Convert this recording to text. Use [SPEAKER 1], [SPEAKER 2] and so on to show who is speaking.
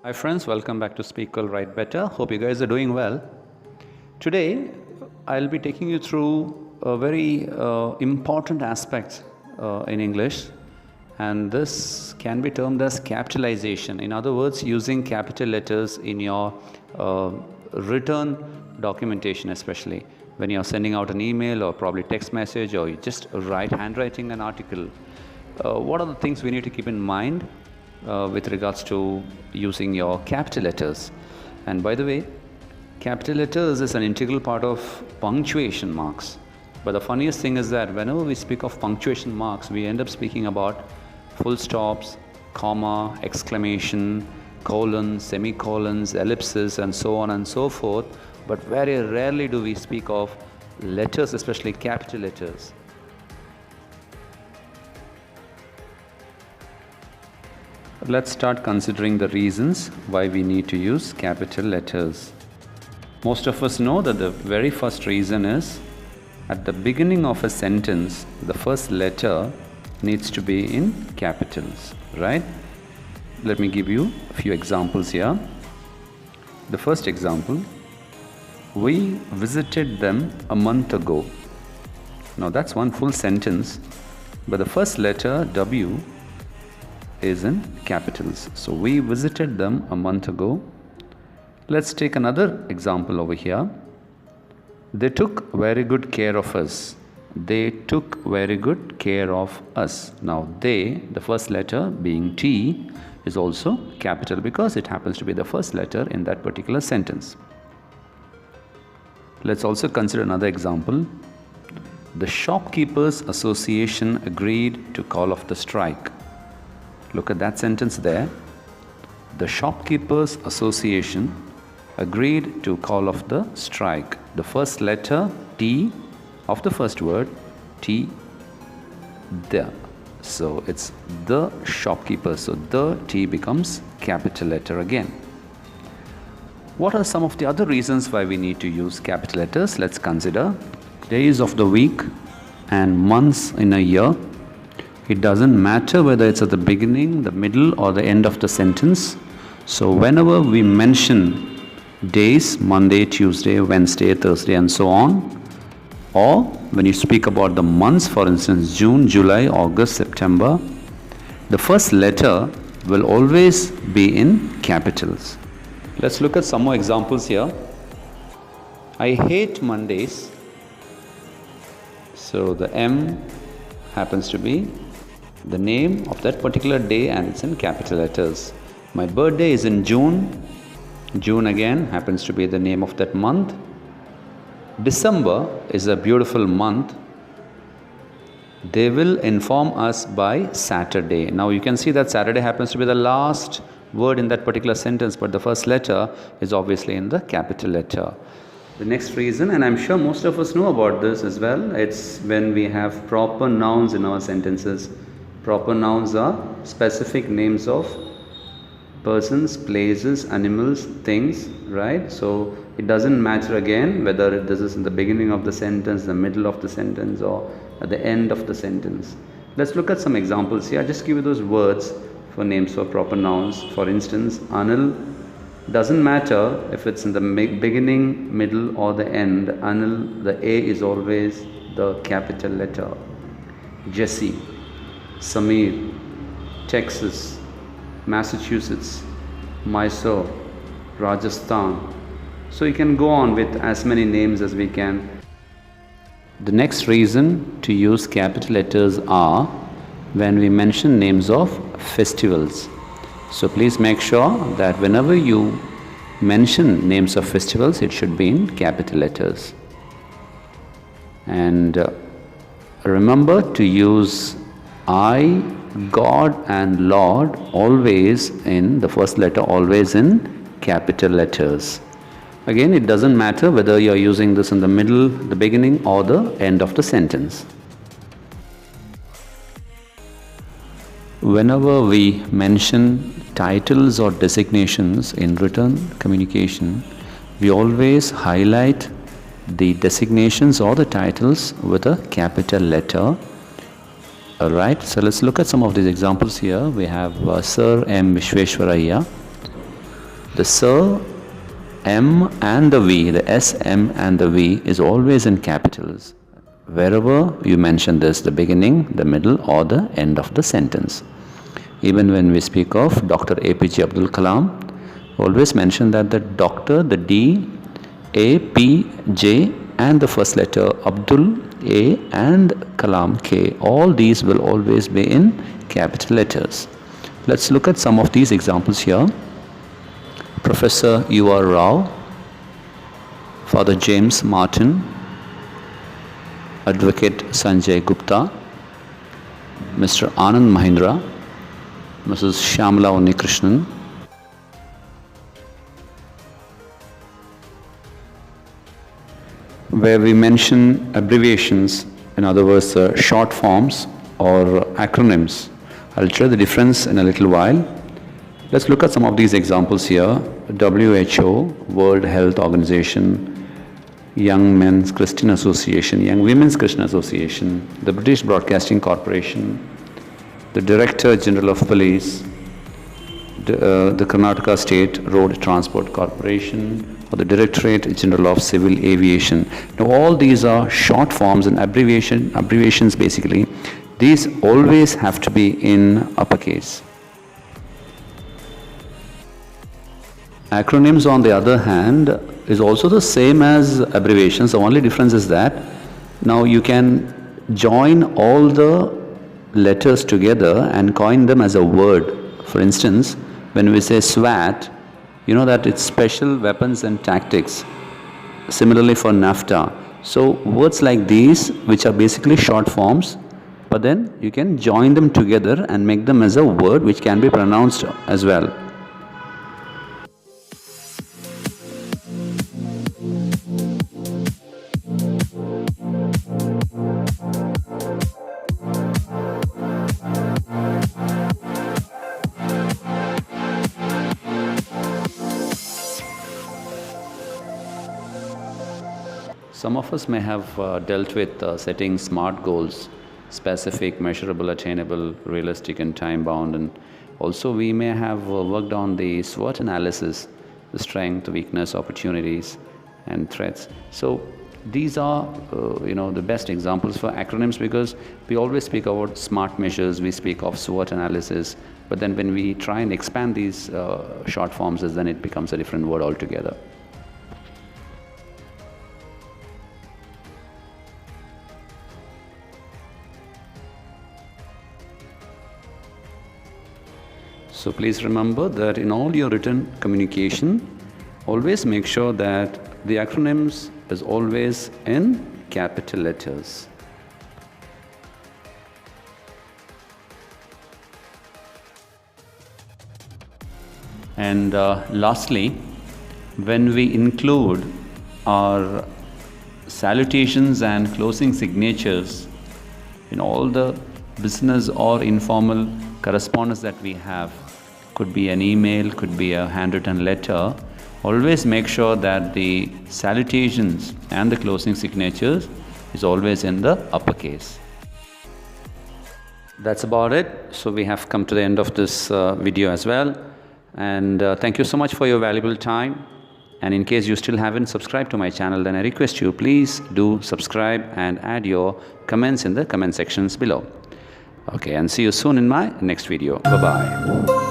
[SPEAKER 1] Hi friends, welcome back to Speak Well, Write Better. Hope you guys are doing well. Today, I'll be taking you through a very important aspect in English, and this can be termed as capitalization. In other words, using capital letters in your written documentation, especially when you're sending out an email or probably text message, or you just handwriting an article. What are the things we need to keep in mind with regards to using your capital letters? And by the way, capital letters is an integral part of punctuation marks. But the funniest thing is that whenever we speak of punctuation marks, we end up speaking about full stops, comma, exclamation, colon, semicolons, ellipses, and so on and so forth. But very rarely do we speak of letters, especially capital letters. Let's start considering the reasons why we need to use capital letters. Most of us know that the very first reason is at the beginning of a sentence, the first letter needs to be in capitals, right? Let me give you a few examples here. The first example, we visited them a month ago. Now that's one full sentence, but the first letter, W, is in capitals. So we visited them a month ago. Let's take another example over here. They took very good care of us. They took very good care of us. Now they, the first letter being T, is also capital because it happens to be the first letter in that particular sentence. Let's also consider another example. The Shopkeepers Association agreed to call off the strike. Look at that sentence there. The Shopkeepers Association agreed to call off the strike. The first letter, T, of the first word, T, the. So it's the shopkeepers. So the T becomes capital letter again. What are some of the other reasons why we need to use capital letters? Let's consider days of the week and months in a year. It doesn't matter whether it's at the beginning, the middle, or the end of the sentence. So whenever we mention days, Monday, Tuesday, Wednesday, Thursday, and so on, or when you speak about the months, for instance, June, July, August, September, the first letter will always be in capitals. Let's look at some more examples here. I hate Mondays. So the M happens to be the name of that particular day and it's in capital letters. My birthday is in June. June again happens to be the name of that month. December is a beautiful month. They will inform us by Saturday. Now you can see that Saturday happens to be the last word in that particular sentence, but the first letter is obviously in the capital letter. The next reason, and I'm sure most of us know about this as well, it's when we have proper nouns in our sentences. Proper nouns are specific names of persons, places, animals, things, right? So it doesn't matter again whether this is in the beginning of the sentence, the middle of the sentence, or at the end of the sentence. Let's look at some examples here. I'll just give you those words for names for proper nouns. For instance, Anil, doesn't matter if it's in the beginning, middle, or the end. Anil, the A is always the capital letter. Jesse, Samir, Texas, Massachusetts, Mysore, Rajasthan. So you can go on with as many names as we can. The next reason to use capital letters are when we mention names of festivals. So please make sure that whenever you mention names of festivals, it should be in capital letters. And remember to use I, God, and Lord always in the first letter, always in capital letters. Again, it doesn't matter whether you're using this in the middle, the beginning, or the end of the sentence. Whenever we mention titles or designations in written communication, we always highlight the designations or the titles with a capital letter. Alright, so let's look at some of these examples here. We have Sir M. Vishweshwaraya. The S, M and the V, the S, M and the V is always in capitals. Wherever you mention this, the beginning, the middle or the end of the sentence. Even when we speak of Dr. APJ Abdul Kalam, always mention that the doctor, the D, A, P, J and the first letter Abdul, A and Kalam, K, all these will always be in capital letters. Let's look at some of these examples here. Professor U.R. Rao, Father James Martin, Advocate Sanjay Gupta, Mr. Anand Mahindra, Mrs. Shyamala Unnikrishnan, where we mention abbreviations, in other words, short forms or acronyms. I'll show the difference in a little while. Let's look at some of these examples here. WHO, World Health Organization, Young Men's Christian Association, Young Women's Christian Association, the British Broadcasting Corporation, the Director General of Police, the Karnataka State Road Transport Corporation, or the Directorate General of Civil Aviation. Now all these are short forms and abbreviations basically. These always have to be in uppercase. Acronyms, on the other hand, is also the same as abbreviations. The only difference is that now you can join all the letters together and coin them as a word. For instance, when we say SWAT, you know that it's Special Weapons and Tactics. Similarly for NAFTA. So words like these, which are basically short forms, but then you can join them together and make them as a word which can be pronounced as well. Some of us may have dealt with setting SMART goals, specific, measurable, attainable, realistic and time-bound, and also we may have worked on the SWOT analysis, the strength, weakness, opportunities and threats. So these are the best examples for acronyms, because we always speak about SMART measures, we speak of SWOT analysis, but then when we try and expand these short forms, then it becomes a different word altogether. So please remember that in all your written communication, always make sure that the acronyms is always in capital letters. And lastly, when we include our salutations and closing signatures in all the business or informal correspondence that we have, could be an email, could be a handwritten letter, always make sure that the salutations and the closing signatures is always in the uppercase. That's about it. So we have come to the end of this video as well. And thank you so much for your valuable time. And in case you still haven't subscribed to my channel, then I request you, please do subscribe and add your comments in the comment sections below. Okay, and see you soon in my next video. Bye-bye.